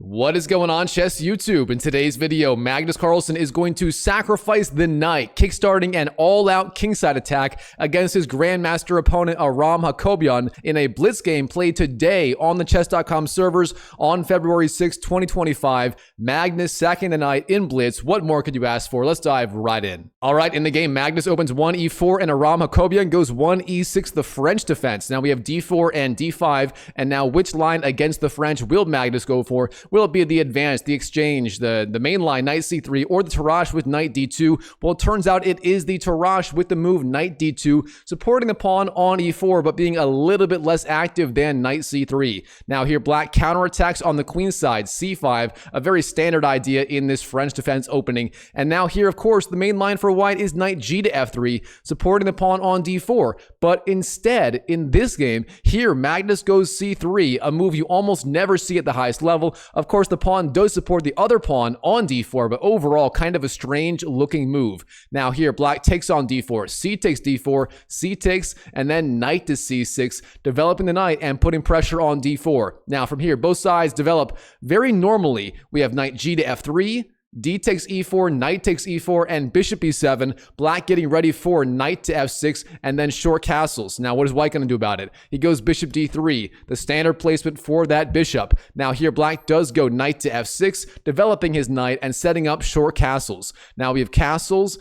What is going on, Chess YouTube? In today's video, Magnus Carlsen is going to sacrifice the knight, kickstarting an all-out kingside attack against his grandmaster opponent Aram Hakobian in a blitz game played today on the chess.com servers on February 6, 2025. Magnus sacking the knight in blitz. What more could you ask for? Let's dive right in. All right, in the game, Magnus opens 1 e4 and Aram Hakobian goes 1 e6, the French defense. Now we have d4 and d5, and now which line against the French will Magnus go for? Will it be the advance, the exchange, the main line, knight c3, or the Tarrasch with knight d2? Well, it turns out it is the Tarrasch with the move knight d2, supporting the pawn on e4, but being a little bit less active than knight c3. Now here, black counterattacks on the queen side, c5, a very standard idea in this French defense opening. And now here, of course, the main line for white is knight g to f3, supporting the pawn on d4. But instead, in this game, here, Magnus goes c3, a move you almost never see at the highest level. Of course, the pawn does support the other pawn on d4, but overall kind of a strange looking move. Now here, black takes on d4, c takes d4, c takes, and then knight to c6, developing the knight and putting pressure on d4. Now from here, both sides develop very normally. We have knight g to f3, d takes e4, knight takes e4, and bishop e7. Black getting ready for knight to f6, and then short castles. Now, what is white going to do about it? He goes bishop d3, the standard placement for that bishop. Now, here, black does go knight to f6, developing his knight and setting up short castles. Now, we have castles,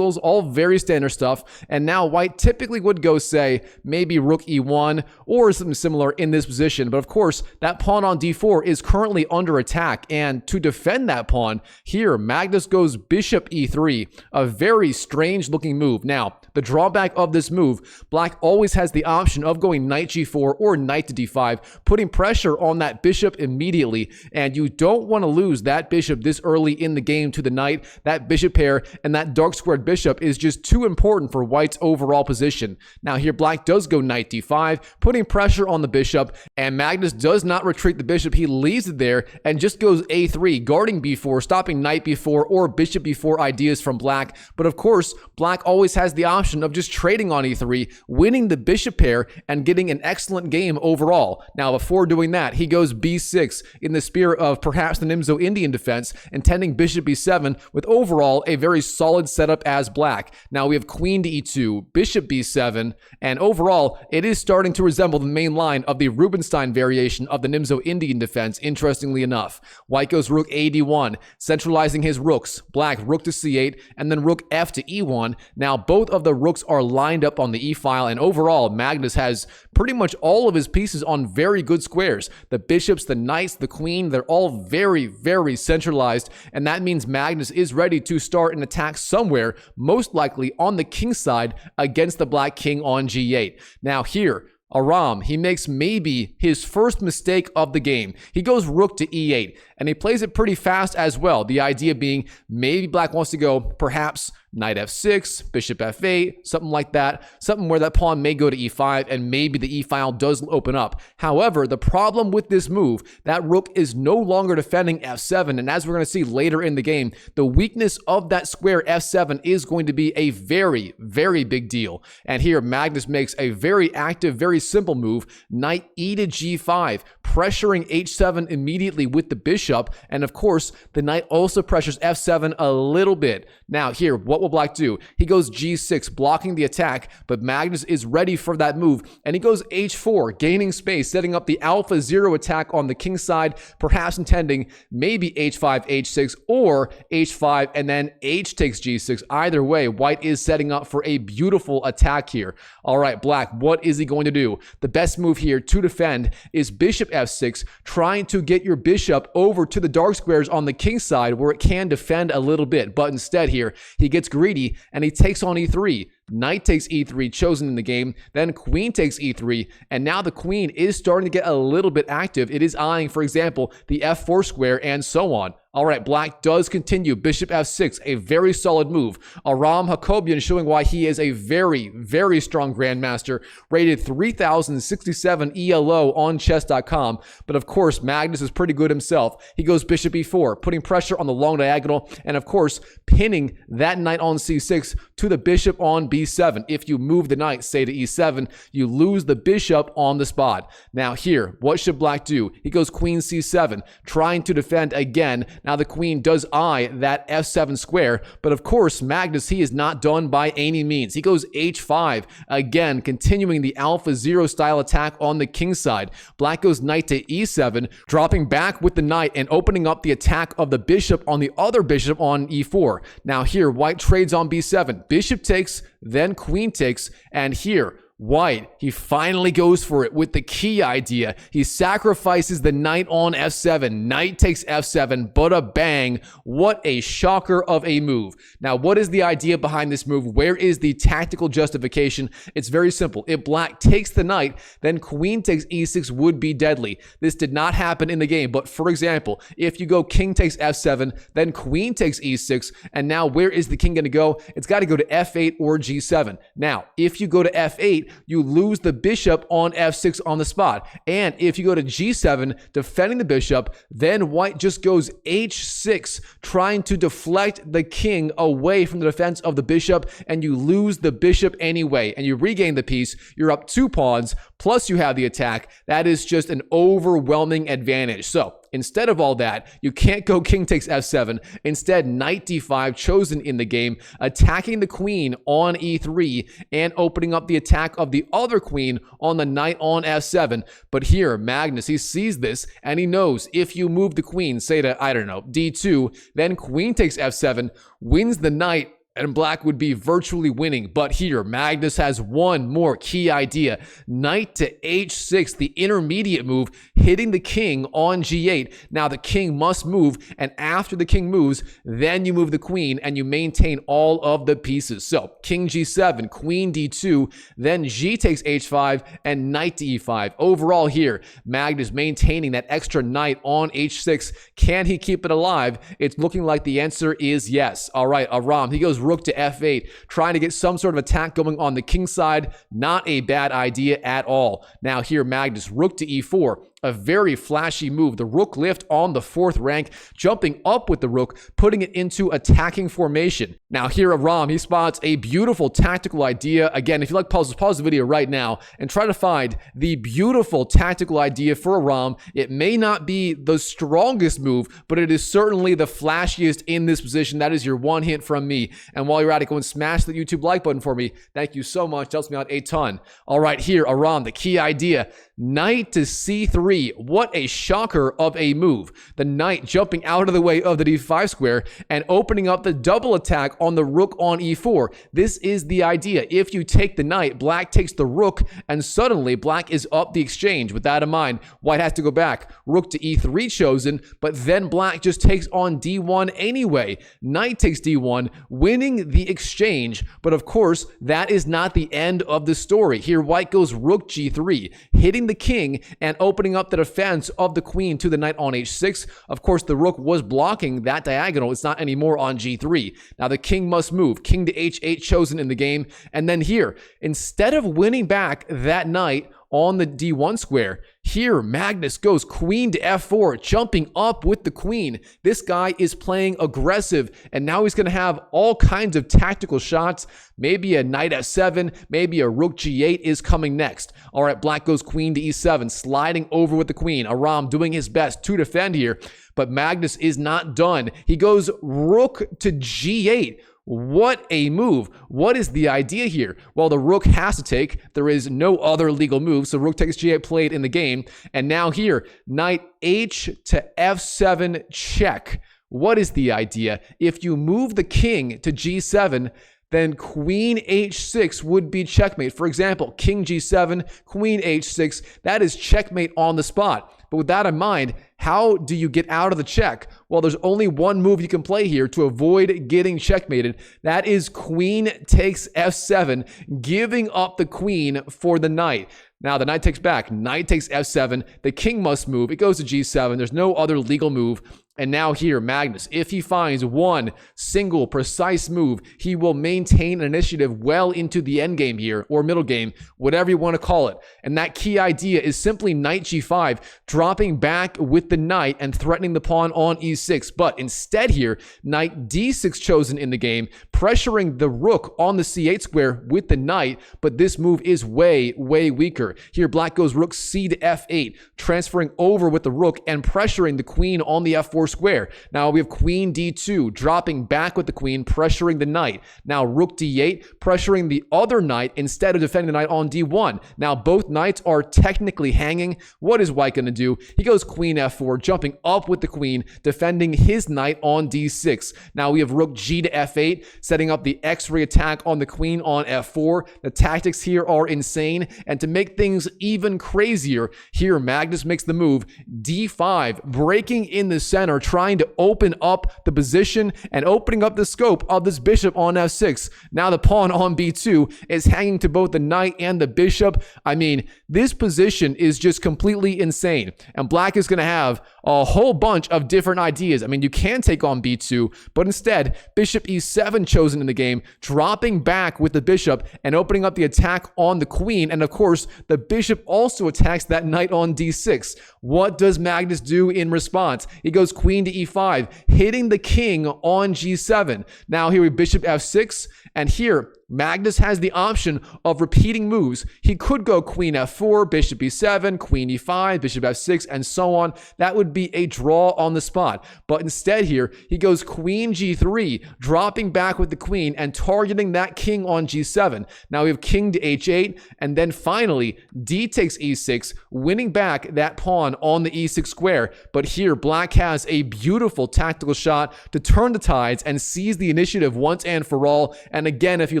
all very standard stuff. And now, white typically would go, say, maybe rook e1 or something similar in this position. But of course, that pawn on d4 is currently under attack. And to defend that pawn, here, Magnus goes bishop e3, a very strange looking move. Now, the drawback of this move, black always has the option of going knight g4 or knight to d5, putting pressure on that bishop immediately, and you don't want to lose that bishop this early in the game to the knight. That bishop pair and that dark squared bishop is just too important for white's overall position. Now here, black does go knight d5, putting pressure on the bishop, and Magnus does not retreat the bishop. He leaves it there and just goes a3, guarding b4, stopping knight b4 or bishop b4 ideas from black. But of course, black always has the option of just trading on e3, winning the bishop pair, and getting an excellent game overall. Now, before doing that, he goes b6 in the spirit of perhaps the Nimzo Indian defense, intending bishop b7 with overall a very solid setup as black. Now, we have queen to e2, bishop b7, and overall, it is starting to resemble the main line of the Rubinstein variation of the Nimzo Indian defense, interestingly enough. White goes rook a d1, centralizing his rooks. Black rook to c8, and then rook f to e1. Now, both of the rooks are lined up on the e-file, and overall, Magnus has pretty much all of his pieces on very good squares. The bishops, the knights, the queen, they're all very, very centralized, and that means Magnus is ready to start an attack somewhere, most likely on the king side against the black king on g8. Now here, Aram, he makes maybe his first mistake of the game. He goes rook to e8, and he plays it pretty fast as well. The idea being maybe black wants to go perhaps knight f6, bishop f8, something like that. Something where that pawn may go to e5, and maybe the e-file does open up. However, the problem with this move, that rook is no longer defending f7, and as we're going to see later in the game, the weakness of that square f7 is going to be a very, very big deal. And here, Magnus makes a very active, very simple move, knight e to g5, pressuring h7 immediately with the bishop, and of course, the knight also pressures f7 a little bit. Now here, what will black do? He goes g6, blocking the attack, but Magnus is ready for that move, and he goes h4, gaining space, setting up the alpha 0 attack on the king side, perhaps intending maybe h5, h6, or h5, and then h takes g6. Either way, white is setting up for a beautiful attack here. All right, black, what is he going to do? The best move here to defend is bishop f6, trying to get your bishop over to the dark squares on the king side where it can defend a little bit, but instead here, he gets greedy and he takes on e3. Knight takes e3, chosen in the game, then queen takes e3, and now the queen is starting to get a little bit active. It is eyeing, for example, the f4 square and so on. All right, black does continue. Bishop f6, a very solid move. Aram Hakobian showing why he is a very, very strong grandmaster, rated 3067 ELO on chess.com. But of course, Magnus is pretty good himself. He goes bishop e4, putting pressure on the long diagonal, and of course, pinning that knight on c6 to the bishop on b7. If you move the knight, say to e7, you lose the bishop on the spot. Now here, what should black do? He goes queen c7, trying to defend again. Now the queen does eye that f7 square, but of course, Magnus, he is not done by any means. He goes h5, again, continuing the alpha 0 style attack on the king side. Black goes knight to e7, dropping back with the knight and opening up the attack of the bishop on the other bishop on e4. Now here, white trades on b7. Bishop takes, then queen takes, and here, white, he finally goes for it with the key idea. He sacrifices the knight on f7. Knight takes f7, but a bang. What a shocker of a move. Now, what is the idea behind this move? Where is the tactical justification? It's very simple. If black takes the knight, then queen takes e6 would be deadly. This did not happen in the game, but for example, if you go king takes f7, then queen takes e6, and now where is the king going to go? It's got to go to f8 or g7. Now, if you go to f8, you lose the bishop on f6 on the spot. And if you go to g7, defending the bishop, then white just goes h6, trying to deflect the king away from the defense of the bishop, and you lose the bishop anyway, and you regain the piece. You're up 2 pawns, plus you have the attack. That is just an overwhelming advantage. So instead of all that, you can't go king takes f7. Instead, knight d5 chosen in the game, attacking the queen on e3 and opening up the attack of the other queen on the knight on f7. But here, Magnus, he sees this and he knows if you move the queen, say to, I don't know, d2, then queen takes f7, wins the knight, and black would be virtually winning. But here, Magnus has one more key idea. Knight to h6, the intermediate move, hitting the king on g8. Now the king must move, and after the king moves, then you move the queen, and you maintain all of the pieces. So, king g7, queen d2, then g takes h5, and knight to e5. Overall here, Magnus maintaining that extra knight on h6. Can he keep it alive? It's looking like the answer is yes. All right, Aram, he goes rook to f8, trying to get some sort of attack going on the king side. Not a bad idea at all. Now here, Magnus, rook to e4. A very flashy move. The rook lift on the 4th rank, jumping up with the rook, putting it into attacking formation. Now here, Aram, he spots a beautiful tactical idea. Again, if you like puzzles, pause the video right now and try to find the beautiful tactical idea for Aram. It may not be the strongest move, but it is certainly the flashiest in this position. That is your one hint from me. And while you're at it, go and smash the YouTube like button for me. Thank you so much. It helps me out a ton. All right, here, Aram, the key idea. Knight to c3. What a shocker of a move. The knight jumping out of the way of the d5 square and opening up the double attack on the rook on e4. This is the idea. If you take the knight, black takes the rook, and suddenly black is up the exchange. With that in mind, white has to go back. Rook to e3 chosen, but then black just takes on d1 anyway. Knight takes d1, winning the exchange, but of course, that is not the end of the story. Here, white goes rook g3, hitting the king and opening up the defense of the queen to the knight on h6. Of course, the rook was blocking that diagonal. It's not anymore on g3. Now the king must move. King to h8 chosen in the game. And then here, instead of winning back that knight on the d1 square, here Magnus goes queen to f4, jumping up with the queen. This guy is playing aggressive, and now he's going to have all kinds of tactical shots. Maybe a knight f7, maybe a rook g8 is coming next. All right, black goes queen to e7, sliding over with the queen. Aram doing his best to defend here, but Magnus is not done. He goes rook to g8. What a move. What is the idea here? Well, the rook has to take. There is no other legal move, so rook takes g8 played in the game. And now here, knight h to f7 check. What is the idea? If you move the king to g7, then queen h6 would be checkmate. For example, king g7, queen h6, that is checkmate on the spot. But with that in mind, how do you get out of the check? Well, there's only one move you can play here to avoid getting checkmated. That is queen takes f7, giving up the queen for the knight. Now, the knight takes back. Knight takes f7. The king must move. It goes to g7. There's no other legal move. And now here, Magnus, if he finds one single precise move, he will maintain an initiative well into the endgame here, or middle game, whatever you want to call it. And that key idea is simply knight g5, dropping back with the knight and threatening the pawn on e6. But instead here, knight d6 chosen in the game, pressuring the rook on the c8 square with the knight, but this move is way, way weaker. Here, black goes rook c to f8, transferring over with the rook and pressuring the queen on the f4 square. Now we have queen d2, dropping back with the queen, pressuring the knight. Now rook d8, pressuring the other knight instead of defending the knight on d1. Now both knights are technically hanging. What is white going to do? He goes queen f4, jumping up with the queen, defending his knight on d6. Now we have rook g to f8, setting up the x-ray attack on the queen on f4. The tactics here are insane. And to make things even crazier, here Magnus makes the move d5, breaking in the center, trying to open up the position and opening up the scope of this bishop on f6. Now the pawn on b2 is hanging to both the knight and the bishop. I mean, this position is just completely insane. And black is going to have a whole bunch of different ideas. I mean, you can take on b2, but instead, bishop e7 chosen in the game, dropping back with the bishop and opening up the attack on the queen. And of course, the bishop also attacks that knight on d6. What does Magnus do in response? He goes queen to e5, hitting the king on g7. Now here we bishop f6, and here Magnus has the option of repeating moves. He could go queen f4, bishop e7, queen e5, bishop f6, and so on. That would be a draw on the spot. But instead here, he goes queen g3, dropping back with the queen and targeting that king on g7. Now we have king to h8, and then finally, d takes e6, winning back that pawn on the e6 square. But here, black has a beautiful tactical shot to turn the tides and seize the initiative once and for all. And again, if you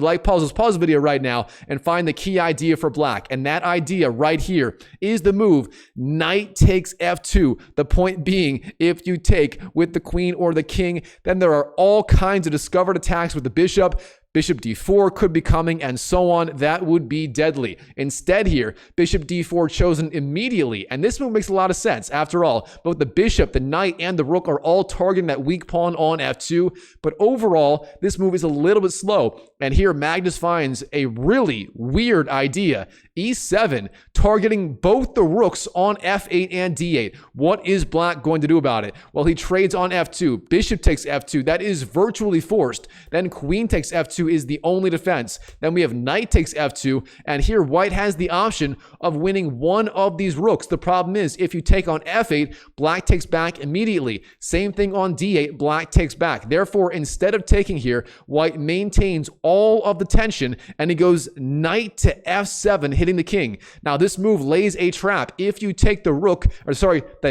like puzzles, pause the video right now and find the key idea for black. And that idea right here is the move knight takes f2. The point being, if you take with the queen or the king, then there are all kinds of discovered attacks with the bishop. Bishop d4 could be coming, and so on. That would be deadly. Instead here, bishop d4 chosen immediately, and this move makes a lot of sense. After all, both the bishop, the knight, and the rook are all targeting that weak pawn on f2, but overall, this move is a little bit slow, and here Magnus finds a really weird idea. e7, targeting both the rooks on f8 and d8. What is black going to do about it? Well, he trades on f2. Bishop takes f2. That is virtually forced. Then queen takes f2 is the only defense. Then we have knight takes f2, and here white has the option of winning one of these rooks. The problem is, if you take on f8, black takes back immediately. Same thing on d8, black takes back. Therefore, instead of taking here, white maintains all of the tension, and he goes knight to f7, hitting the king. Now, this move lays a trap. If you take the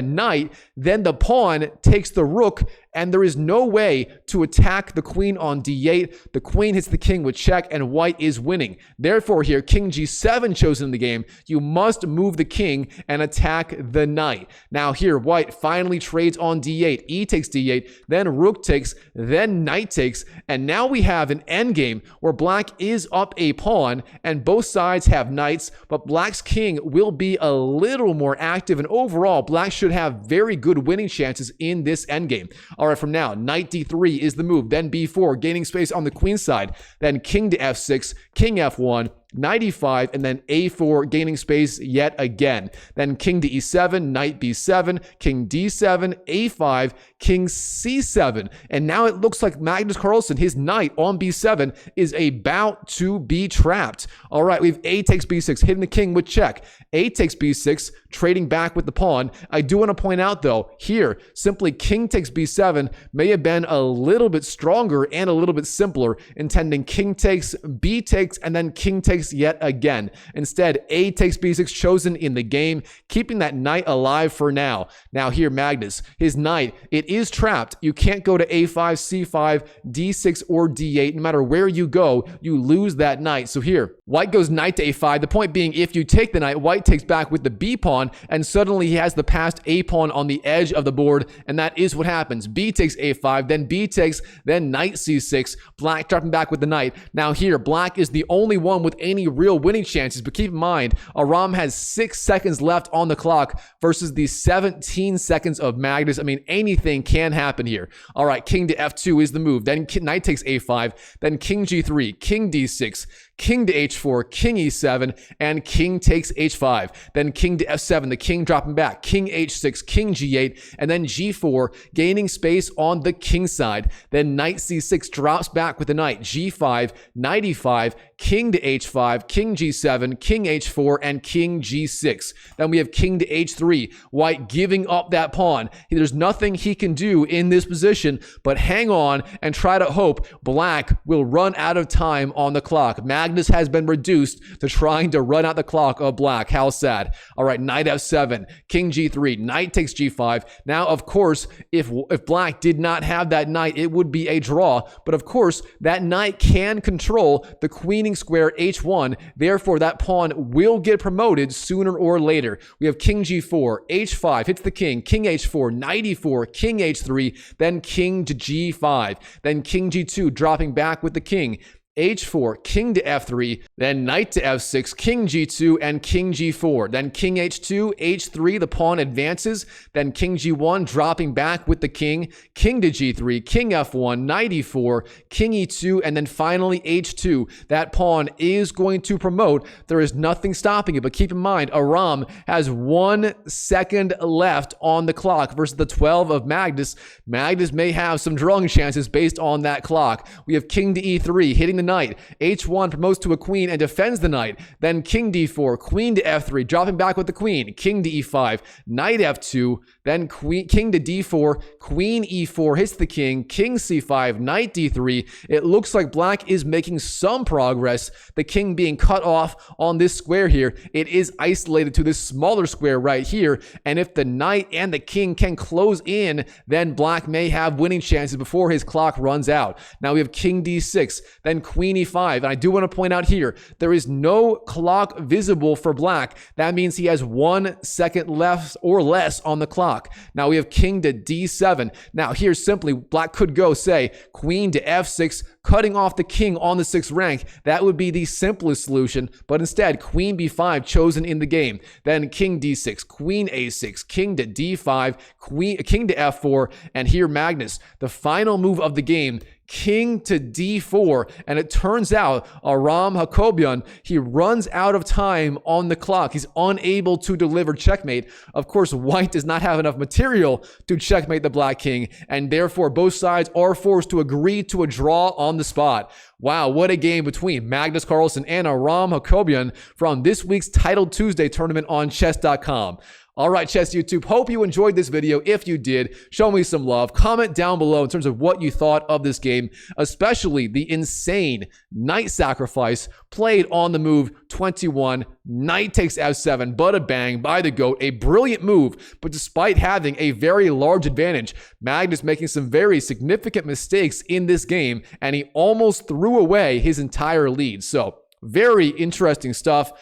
knight, then the pawn takes the rook, and there is no way to attack the queen on d8. The queen hits the king with check, and white is winning. Therefore here, king g7 chosen in the game. You must move the king and attack the knight. Now here, white finally trades on d8. E takes d8, then rook takes, then knight takes, and now we have an endgame where black is up a pawn, and both sides have knights, but black's king will be a little more active, and overall, black should have very good winning chances in this endgame. All right, from now, knight d3 is the move, then b4, gaining space on the queen side, then king to f6, king f1, knight e5, and then a4, gaining space yet again. Then king to e7, knight b7, king d7, a5, king c7. And now it looks like Magnus Carlsen, his knight on b7, is about to be trapped. All right, we have a takes b6, hitting the king with check. A takes b6, trading back with the pawn. I do want to point out, though, here, simply king takes b7 may have been a little bit stronger and a little bit simpler, intending king takes, b takes, and then king takes yet again. Instead, a takes b6 chosen in the game, keeping that knight alive for now. Now here, Magnus, his knight, it is trapped. You can't go to a5, c5, d6, or d8. No matter where you go, you lose that knight. So here, white goes knight to a5. The point being, if you take the knight, white takes back with the b pawn, and suddenly he has the passed a pawn on the edge of the board, and that is what happens. B takes a5, then b takes, then knight c6, black dropping back with the knight. Now here, black is the only one with any real winning chances. But keep in mind, Aram has 6 seconds left on the clock versus the 17 seconds of Magnus. I mean, anything can happen here. All right, king to f2 is the move. Then knight takes a5, then king g3, king d6, king to h4, king e7, and king takes h5. Then king to f7, the king dropping back, king h6, king g8, and then g4, gaining space on the king side. Then knight c6 drops back with the knight, g5, knight e5, king to h5, king g7, king h4, and king g6. Then we have king to h3, white giving up that pawn. There's nothing he can do in this position but hang on and try to hope black will run out of time on the clock. Magnus has been reduced to trying to run out the clock of black. How sad. All right, knight f7, king g3, knight takes g5. Now, of course, if black did not have that knight, it would be a draw. But of course, that knight can control the queening square h1. Therefore, that pawn will get promoted sooner or later. We have king g4, h5 hits the king, king h4, knight e4, king h3, then king to g5, then king g2 dropping back with the king, h4, king to f3, then knight to f6, king g2, and king g4. Then king h2, h3, the pawn advances. Then king g1, dropping back with the king, king to g3, king f1, knight e4, king e2, and then finally h2. That pawn is going to promote. There is nothing stopping it, but keep in mind, Aram has 1 second left on the clock versus the 12 of Magnus. Magnus may have some drawing chances based on that clock. We have king to e3, hitting the knight, h1 promotes to a queen and defends the knight, then king d4, queen to f3, dropping back with the queen, king to e5, knight f2, then king to d4, queen e4 hits the king, king c5, knight d3. It looks like black is making some progress, the king being cut off on this square here. It is isolated to this smaller square right here, and if the knight and the king can close in, then black may have winning chances before his clock runs out. Now we have king d6, then queen e5, and I do want to point out here, there is no clock visible for black. That means he has 1 second left or less on the clock. Now we have king to d7. Now here simply, black could go, say, queen to f6, cutting off the king on the 6th rank. That would be the simplest solution, but instead, queen b5 chosen in the game. Then king d6, queen a6, king to d5, king to f4, and here Magnus, the final move of the game, king to d4, and it turns out Aram Hakobian, he runs out of time on the clock. He's unable to deliver checkmate. Of course, white does not have enough material to checkmate the black king, and therefore both sides are forced to agree to a draw on the spot. Wow, what a game between Magnus Carlsen and Aram Hakobian from this week's Title Tuesday tournament on chess.com. All right, Chess YouTube, hope you enjoyed this video. If you did, show me some love. Comment down below in terms of what you thought of this game, especially the insane knight sacrifice played on the move 21. Knight takes f7, but a bang by the GOAT. A brilliant move, but despite having a very large advantage, Magnus making some very significant mistakes in this game, and he almost threw away his entire lead. So, very interesting stuff.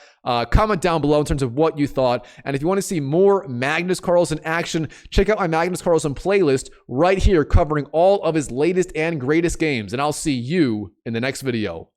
Comment down below in terms of what you thought. And if you want to see more Magnus Carlsen action, check out my Magnus Carlsen playlist right here covering all of his latest and greatest games. And I'll see you in the next video.